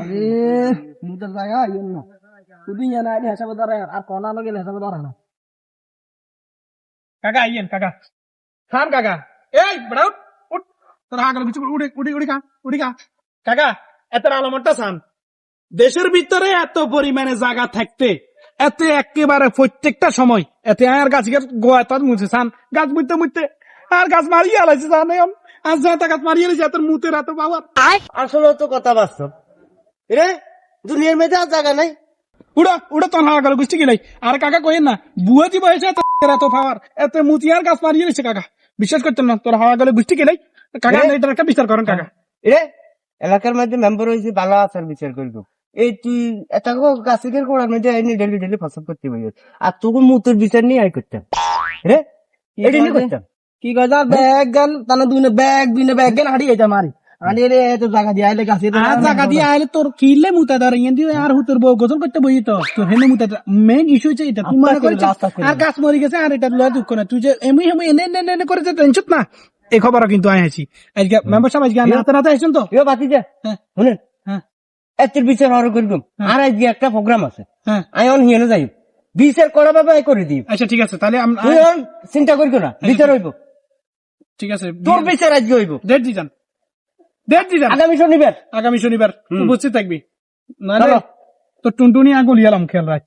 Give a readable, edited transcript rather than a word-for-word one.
আরে মুতার জায়গা আইন না শুধু ইয়া না আইলে হিসাবে ধরে আর কোনা লগে হিসাবে ধরে না কাকা আইয়েন কাকা খান কাকা এই বড় উঠ তোর হাগল কিছু উড়ে উড়ি উড়ি খা উড়ি খা কাকা এত আলমটা সান দেশের ভিতরে এত পরিমাণে জায়গা থাকতে এতে একেবারে প্রত্যেকটা সময় এতে আর গাছ গোয়া তার মুছে সান গাছ মুইতে মুইতে আর গাছ মারিয়ে আলাইছে জানে আর যা গাছ মারিয়ে আলাইছে এত মুতের এত পাওয়ার আসলে তো কথা বাস্তব রে দুনিয়ার মধ্যে আর জায়গা নাই উড়া উড়া তোর হাগল গুষ্টি গেলাই আর কাকা কইেন না বুয়া দিব হয়েছে এত পাওয়ার এত মুতি আর গাছ মারিয়ে আলাইছে কাকা বিশ্বাস করতেন না তোর হাগল গুষ্টি গেলাই কাকা এটা একটা বিচার করেন কাকা রে এলাকার মধ্যে মেম্বার হয়েছে ভালো আচার বিচার করব এই তুই এটা গাছের কোড়ার মধ্যে আইনি ডেলি ডেলি ফসল করতে বই আর তোকে মুতুর বিচার নিয়ে আই করতাম রে এটা নিয়ে করতাম কি কথা ব্যাগ গান তানা দুনে ব্যাগ গান হারিয়ে যা মারি আনি রে তো জায়গা দিয়ে আইলে গাছে আর জায়গা দিয়ে আইলে তোর কিলে মুতা ধরে ইন্দি আর হুতর বউ গোসল করতে বই তো তোর হেনে মুতা মেইন ইস্যু হচ্ছে এটা তুই মনে করিস আর গাছ মরে গেছে আর এটা লয় দুঃখ না তুই যে এমনি এনে করে যে টেনশন না এই খবরও কিন্তু আইছি আজকে মেম্বার সাহেব আজকে রাতে রাতে আসছেন তো ইও বাতি যা শুনেন এতের বিচার আরো করব আর আজকে একটা প্রোগ্রাম আছে আয়ন হিয়েনে যাই বিচার করা বাবা আই করে দিই আচ্ছা ঠিক আছে তাহলে চিন্তা করিস না বিচার হইব ঠিক আছে তোর বিচার আজকে হইব ডেট দিজান আগামী শনিবার উপস্থিত থাকবি নাহলে তো টুনটুনি আগুল ইয়ালাম খেয়াল রাখ